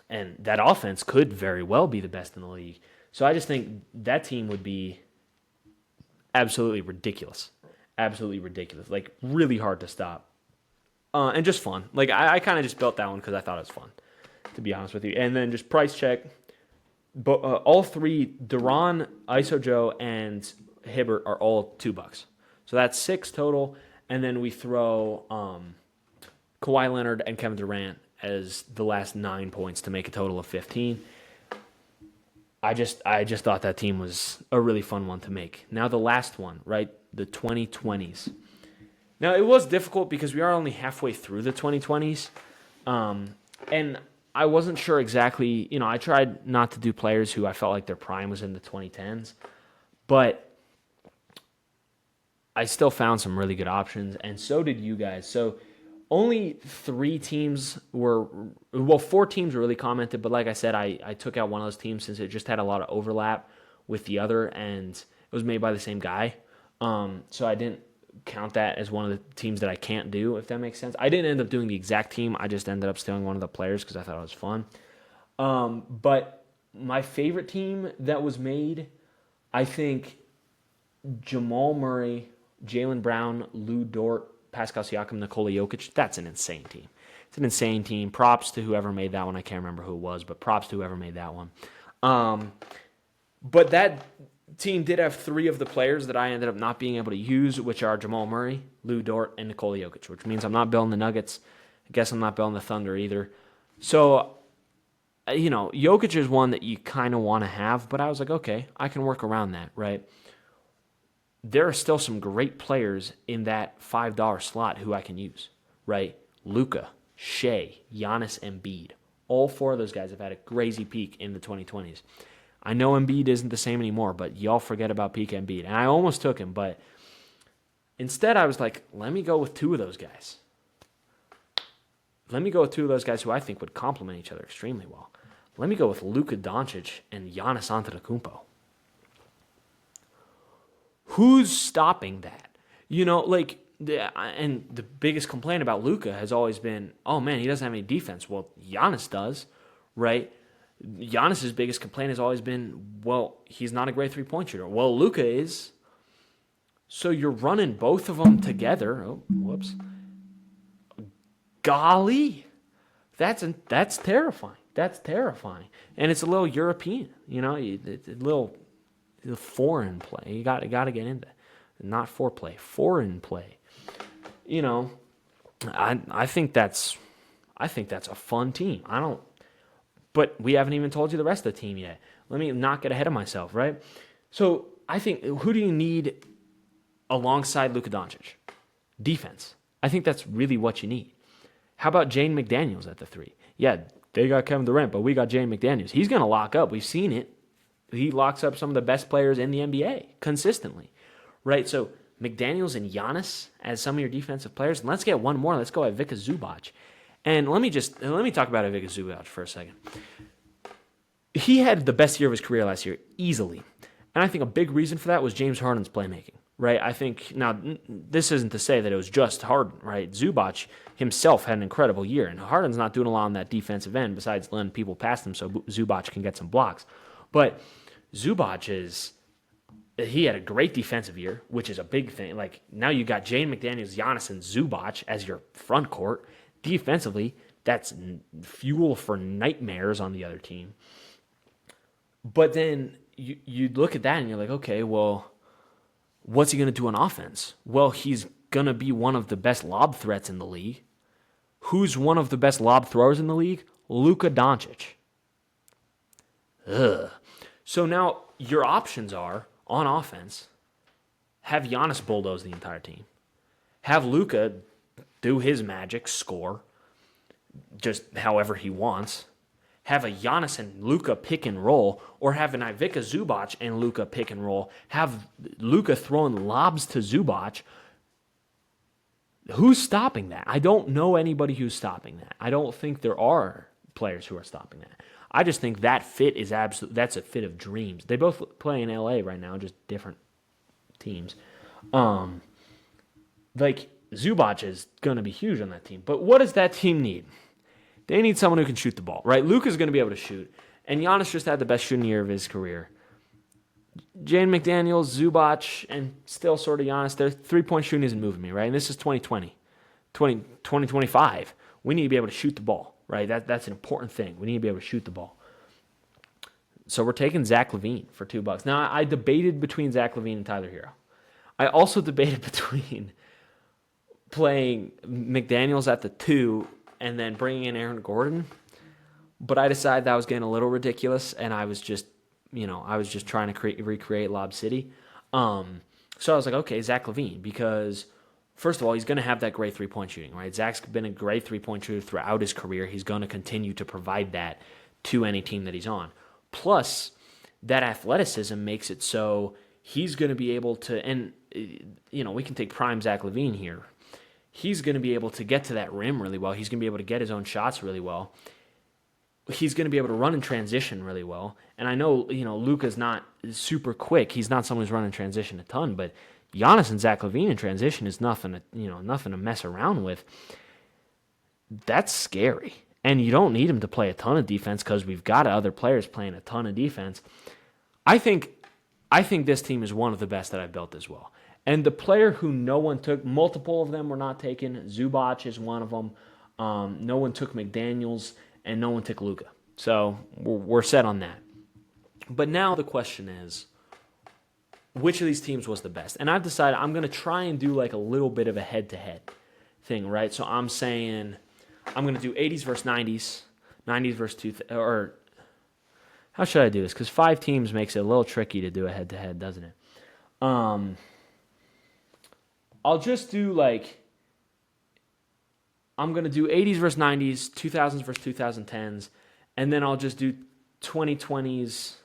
that offense could very well be the best in the league. So I just think that team would be absolutely ridiculous. Absolutely ridiculous. Like, really hard to stop. And just fun. Like, I kind of just built that one because I thought it was fun, to be honest with you. And then just price check. But all three, Deron, ISO Joe, and Hibbert are all $2. So that's 6 total. And then we throw Kawhi Leonard and Kevin Durant as the last 9 points to make a total of 15. I just thought that team was a really fun one to make. Now the last one, right? The 2020s. Now it was difficult because we are only halfway through the 2020s. And I wasn't sure exactly, I tried not to do players who I felt like their prime was in the 2010s. But I still found some really good options, and so did you guys. So only 4 teams were really commented, but like I said, I took out one of those teams since it just had a lot of overlap with the other, and it was made by the same guy. So I didn't count that as one of the teams that I can't do, if that makes sense. I didn't end up doing the exact team. I just ended up stealing one of the players because I thought it was fun. But my favorite team that was made, I think Jamal Murray, Jaylen Brown, Lou Dort, Pascal Siakam, Nikola Jokic, that's an insane team. It's an insane team. Props to whoever made that one. I can't remember who it was, but props to whoever made that one. But that team did have 3 of the players that I ended up not being able to use, which are Jamal Murray, Lou Dort, and Nikola Jokic, which means I'm not building the Nuggets. I guess I'm not building the Thunder either. So, Jokic is one that you kind of want to have, but I was like, okay, I can work around that, right? There are still some great players in that $5 slot who I can use, right? Luka, Shea, Giannis, Embiid. All 4 of those guys have had a crazy peak in the 2020s. I know Embiid isn't the same anymore, but y'all forget about peak Embiid. And I almost took him, but instead I was like, let me go with 2 of those guys. Let me go with 2 of those guys who I think would complement each other extremely well. Let me go with Luka Doncic and Giannis Antetokounmpo. Who's stopping that? And the biggest complaint about Luka has always been, oh man, he doesn't have any defense. Well, Giannis does, right? Giannis's biggest complaint has always been, well, he's not a great three-point shooter. Well, Luka is. So you're running both of them together. Oh, whoops. Golly, that's terrifying. That's terrifying, and it's a little European. It's a little foreign play. You got to get into it. Not foreplay, foreign play. I think that's a fun team. But we haven't even told you the rest of the team yet. Let me not get ahead of myself, right? So I think, who do you need alongside Luka Doncic? Defense. I think that's really what you need. How about Jane McDaniels at the 3? Yeah, they got Kevin Durant, but we got Jane McDaniels. He's going to lock up. We've seen it. He locks up some of the best players in the NBA consistently, right? So McDaniels and Giannis as some of your defensive players. And let's get one more. Let's go at Ivica Zubac. And let me talk about Ivica Zubac for a second. He had the best year of his career last year, easily. And I think a big reason for that was James Harden's playmaking, right? I think, now, this isn't to say that it was just Harden, right? Zubac himself had an incredible year, and Harden's not doing a lot on that defensive end besides letting people past him so Zubac can get some blocks. But Zubac he had a great defensive year, which is a big thing. Like, now you got Jane McDaniels, Giannis, and Zubac as your front court. Defensively, that's fuel for nightmares on the other team. But then you look at that and you're like, okay, well, what's he going to do on offense? Well, he's going to be one of the best lob threats in the league. Who's one of the best lob throwers in the league? Luka Doncic. Ugh. So now your options are, on offense, have Giannis bulldoze the entire team. Have Luka do his magic, score, just however he wants. Have a Giannis and Luka pick and roll, or have an Ivica Zubac and Luka pick and roll. Have Luka throwing lobs to Zubac. Who's stopping that? I don't know anybody who's stopping that. I don't think there are players who are stopping that. I just think that fit is that's a fit of dreams. They both play in LA right now, just different teams. Like, Zubac is going to be huge on that team. But what does that team need? They need someone who can shoot the ball, right? Luka's going to be able to shoot. And Giannis just had the best shooting year of his career. Jane McDaniels, Zubac, and still sort of Giannis, their three-point shooting isn't moving me, right? And this is 2025. We need to be able to shoot the ball, right? That's an important thing. We need to be able to shoot the ball. So we're taking Zach LaVine for $2. Now, I debated between Zach LaVine and Tyler Hero. I also debated between playing McDaniels at the 2 and then bringing in Aaron Gordon. But I decided that was getting a little ridiculous, and I was just trying to recreate Lob City. So I was like, okay, Zach LaVine, because first of all, he's going to have that great three-point shooting, right? Zach's been a great three-point shooter throughout his career. He's going to continue to provide that to any team that he's on. Plus, that athleticism makes it so he's going to be able to, and we can take prime Zach LaVine here. He's going to be able to get to that rim really well. He's going to be able to get his own shots really well. He's going to be able to run in transition really well. And I know, Luka's not super quick. He's not someone who's running transition a ton, but Giannis and Zach LaVine in transition is nothing to mess around with. That's scary. And you don't need him to play a ton of defense because we've got other players playing a ton of defense. I think this team is one of the best that I've built as well. And the player who no one took, multiple of them were not taken. Zubac is one of them. No one took McDaniels, and no one took Luka. So we're set on that. But now the question is, which of these teams was the best? And I've decided I'm going to try and do like a little bit of a head-to-head thing, right? So I'm saying I'm going to do 80s versus 90s, 90s versus or how should I do this? Because 5 teams makes it a little tricky to do a head-to-head, doesn't it? I'll just do I'm going to do 80s versus 90s, 2000s versus 2010s, and then I'll just do 2020s.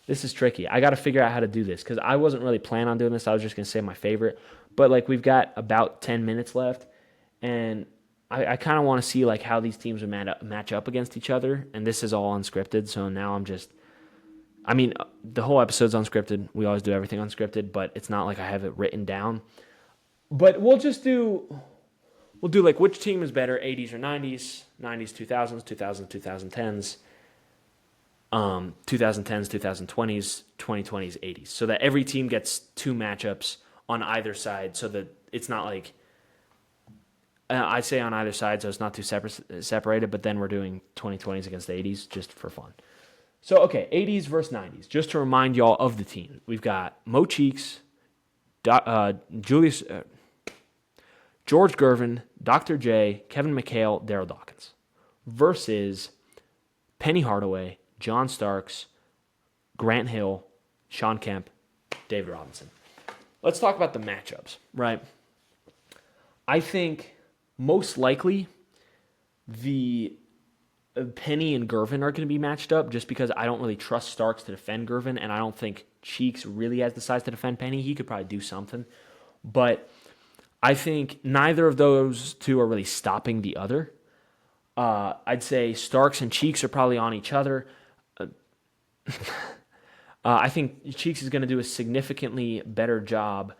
This is tricky. I got to figure out how to do this because I wasn't really planning on doing this. I was just going to say my favorite. But we've got about 10 minutes left, and I kind of want to see how these teams would match up against each other, and this is all unscripted, so now the whole episode's unscripted. We always do everything unscripted, but it's not like I have it written down. But we'll do which team is better, 80s or 90s, 90s, 2000s, 2010s, 2010s, 2020s, 2020s, 80s, so that every team gets 2 matchups on either side, so that it's not I say on either side, so it's not too separated, but then we're doing 2020s against the 80s just for fun. So, okay, 80s versus 90s. Just to remind y'all of the team, we've got Mo Cheeks, George Gervin, Dr. J, Kevin McHale, Daryl Dawkins, versus Penny Hardaway, John Starks, Grant Hill, Sean Kemp, David Robinson. Let's talk about the matchups, right? I think most likely the Penny and Gervin are going to be matched up just because I don't really trust Starks to defend Gervin, and I don't think Cheeks really has the size to defend Penny. He could probably do something. But I think neither of those two are really stopping the other. I'd say Starks and Cheeks are probably on each other. I think Cheeks is going to do a significantly better job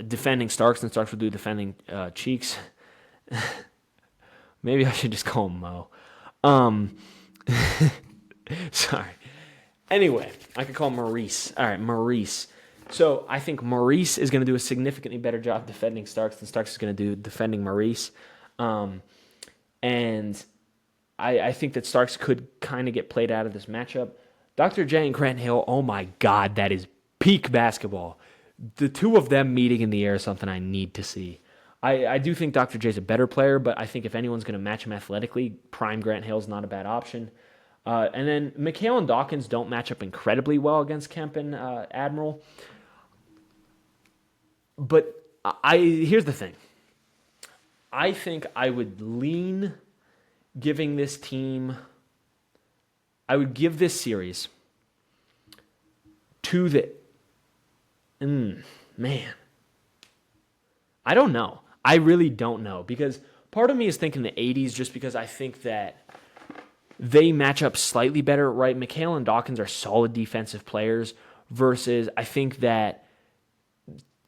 defending Starks than Starks will do defending Cheeks. Maybe I should just call him Mo. Sorry. Anyway, I could call him Maurice. All right, Maurice. So I think Maurice is going to do a significantly better job defending Starks than Starks is going to do defending Maurice. And I think that Starks could kind of get played out of this matchup. Dr. J and Grant Hill, oh my God, that is peak basketball. The two of them meeting in the air is something I need to see. I do think Dr. J's a better player, but I think if anyone's going to match him athletically, prime Grant Hill's not a bad option. And then McHale and Dawkins don't match up incredibly well against Kemp and Admiral. But here's the thing. I think I would lean giving this team... I would give this series to the... man. I don't know. I really don't know. Because part of me is thinking the 80s just because I think that they match up slightly better, right? McHale and Dawkins are solid defensive players versus I think that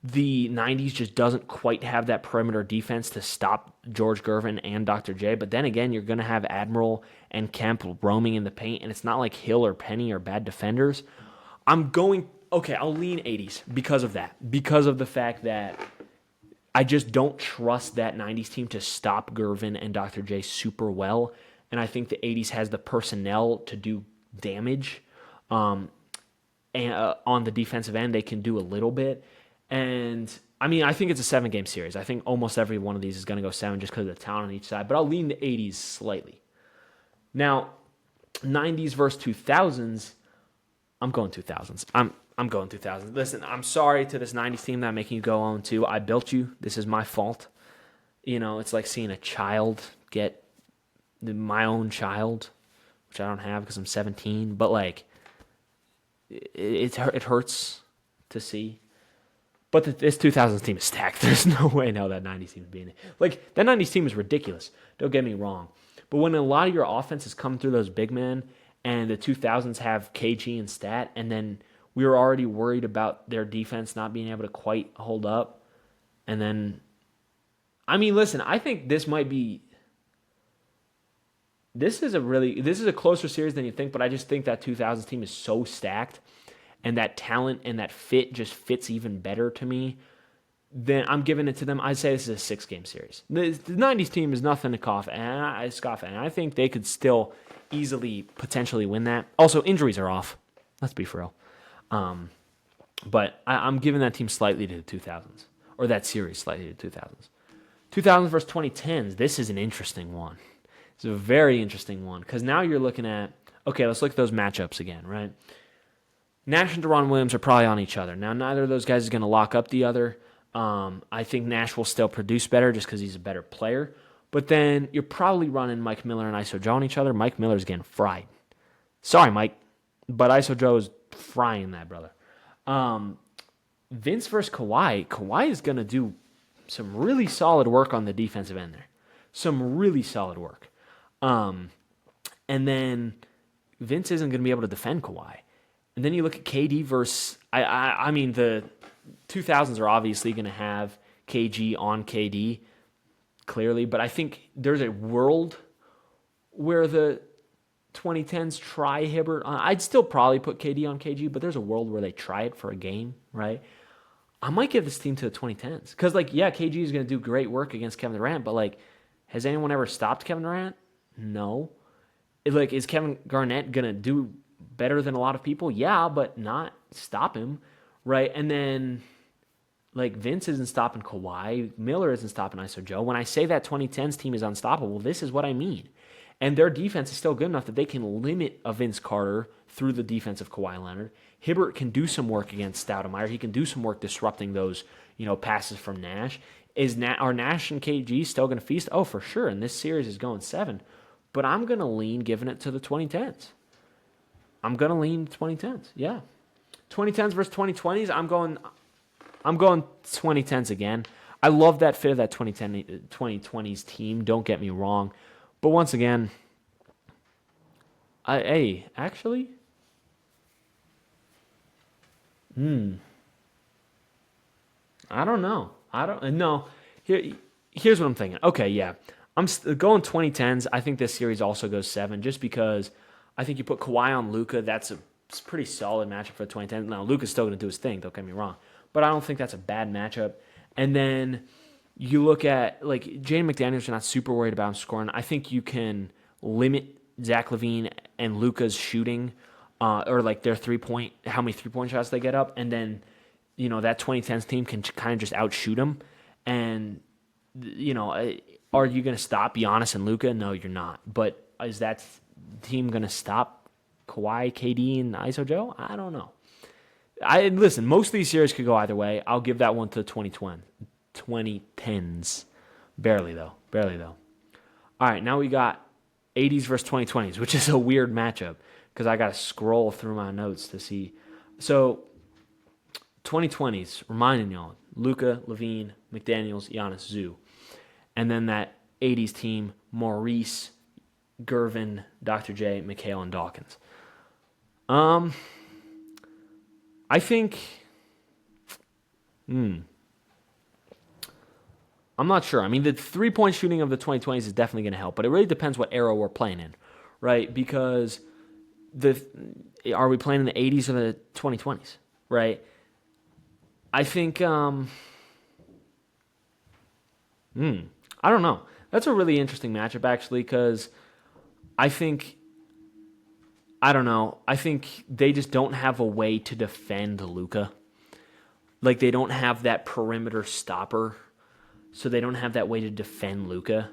the 90s just doesn't quite have that perimeter defense to stop George Gervin and Dr. J. But then again, you're going to have Admiral and Kemp roaming in the paint, and it's not like Hill or Penny are bad defenders. I'll lean 80s because of that. Because of the fact that I just don't trust that 90s team to stop Gervin and Dr. J super well. And I think the 80s has the personnel to do damage. And on the defensive end, they can do a little bit. And, I mean, I think it's a 7-game series. I think almost every one of these is going to go 7 just because of the talent on each side. But I'll lean the 80s slightly. Now, 90s versus 2000s, I'm going 2000s. I'm going 2000s. Listen, I'm sorry to this 90s team that making you go 0-2. I built you. This is my fault. You know, it's like seeing a child get my own child, which I don't have because I'm 17. But, like, it hurts to see. But this 2000s team is stacked. There's no way now that 90s team is being it. Like, that 90s team is ridiculous. Don't get me wrong. But when a lot of your offenses come through those big men and the 2000s have KG and Stat, and then we were already worried about their defense not being able to quite hold up. And then, I mean, listen, I think this might be... This is a closer series than you think, but I just think that 2000s team is so stacked and that talent and that fit just fits even better to me, then I'm giving it to them. I'd say this is a 6-game series. The 90s team is nothing to scoff at, and I think they could still easily, potentially win that. Also, injuries are off. Let's be for real. But I'm giving that team slightly to the 2000s, or that series slightly to the 2000s. 2000s versus 2010s, this is an interesting one. It's a very interesting one, because now you're looking at, okay, let's look at those matchups again, right? Nash and Deron Williams are probably on each other. Now, neither of those guys is going to lock up the other. I think Nash will still produce better just because he's a better player. But then you're probably running Mike Miller and Iso Joe on each other. Mike Miller's getting fried. Sorry, Mike, but Iso Joe is frying that brother. Vince versus Kawhi. Kawhi is going to do some really solid work on the defensive end there. Some really solid work. And then Vince isn't going to be able to defend Kawhi. And then you look at KD versus... I mean, the 2000s are obviously going to have KG on KD, clearly. But I think there's a world where the 2010s try Hibbert. I'd still probably put KD on KG, but there's a world where they try it for a game, right? I might give this team to the 2010s. Because, like, yeah, KG is going to do great work against Kevin Durant, but, like, has anyone ever stopped Kevin Durant? No. Is Kevin Garnett going to do better than a lot of people? Yeah, but not stop him, right? And then, like, Vince isn't stopping Kawhi. Miller isn't stopping Iso Joe. When I say that 2010s team is unstoppable, this is what I mean. And their defense is still good enough that they can limit a Vince Carter through the defense of Kawhi Leonard. Hibbert can do some work against Stoudemire. He can do some work disrupting those, passes from Nash. Are Nash and KG still going to feast? Oh, for sure. And this series is going 7. But I'm going to lean giving it to the 2010s. I'm going to lean 2010s. Yeah. 2010s versus 2020s. I'm going 2010s again. I love that fit of that 2020s team. Don't get me wrong. But once again, actually, I don't know. I don't know. Here's what I'm thinking. Okay, yeah. I'm going 2010s. I think this series also goes 7 just because I think you put Kawhi on Luka. That's a pretty solid matchup for 2010. Now, Luka's still going to do his thing. Don't get me wrong. But I don't think that's a bad matchup. And then you look at, like, Jaden McDaniels, you're not super worried about him scoring. I think you can limit Zach LaVine and Luka's shooting or, like, their how many three-point shots they get up. And then, that 2010s team can kind of just outshoot them. And, are you going to stop Giannis and Luka? No, you're not. But is that team going to stop Kawhi, KD, and ISO Joe? I don't know. Listen, most of these series could go either way. I'll give that one to 2010s. Barely, though. All right, now we got 80s versus 2020s, which is a weird matchup because I got to scroll through my notes to see. So, 2020s, reminding y'all, Luka, LaVine, McDaniels, Giannis, Zoo. And then that 80s team, Maurice, Gervin, Dr. J, McHale, and Dawkins. I think, I'm not sure. I mean, the three-point shooting of the 2020s is definitely going to help, but it really depends what era we're playing in, right? Because are we playing in the 80s or the 2020s, right? I think, I don't know. That's a really interesting matchup, actually, because I think they just don't have a way to defend Luka. Like, they don't have that perimeter stopper, so they don't have that way to defend Luka.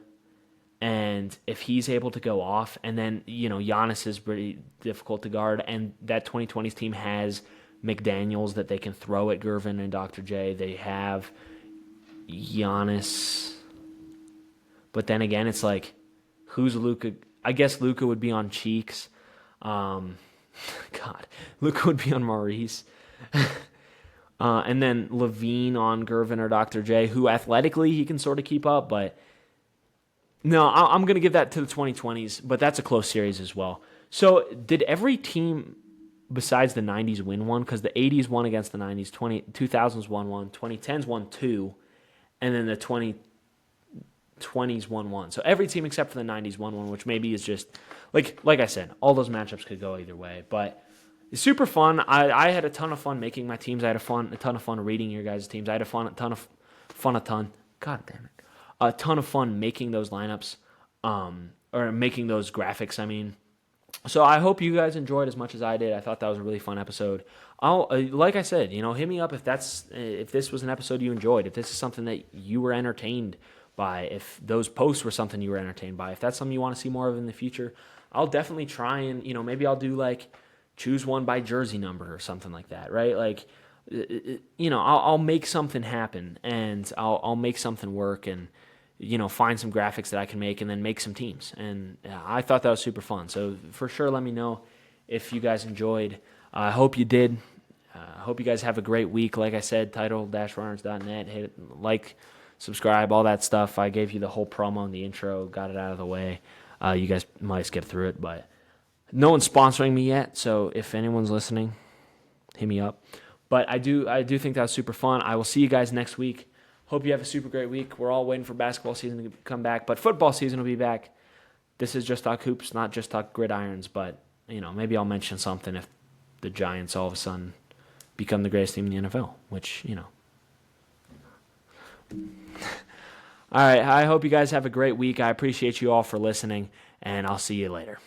And if he's able to go off, and then, Giannis is pretty difficult to guard, and that 2020s team has McDaniels that they can throw at Gervin and Dr. J. They have Giannis. But then again, it's like, who's Luka? I guess Luka would be on Cheeks. Luka would be on Maurice. And then LaVine on Gervin or Dr. J, who athletically he can sort of keep up. But no, I'm going to give that to the 2020s, but that's a close series as well. So did every team besides the 90s win one? Because the 80s won against the 90s, 2000s won one, 2010s won 2, and then the 2020s won 1. So every team except for the 90s won 1, which maybe is just, like I said, all those matchups could go either way. But it's super fun. I had a ton of fun making my teams. I had a ton of fun reading your guys' teams. I had a ton of fun making those lineups, or making those graphics, I mean. So I hope you guys enjoyed as much as I did. I thought that was a really fun episode. Like I said, hit me up if this was an episode you enjoyed, if this is something that you were entertained by, if those posts were something you were entertained by, if that's something you want to see more of in the future. I'll definitely try and, maybe I'll do like choose one by jersey number or something like that, right? Like, I'll make something happen, and I'll make something work, and find some graphics that I can make, and then make some teams. And I thought that was super fun. So for sure, let me know if you guys enjoyed. I hope you did. I hope you guys have a great week. Like I said, title-runners.net. Hit like, subscribe, all that stuff. I gave you the whole promo and the intro, got it out of the way. You guys might skip through it, but no one's sponsoring me yet. So if anyone's listening, hit me up. But I do think that was super fun. I will see you guys next week. Hope you have a super great week. We're all waiting for basketball season to come back, but football season will be back. This is Just Talk Hoops, not Just Talk Gridirons, but, maybe I'll mention something if the Giants all of a sudden become the greatest team in the NFL, which, All right, I hope you guys have a great week. I appreciate you all for listening, and I'll see you later.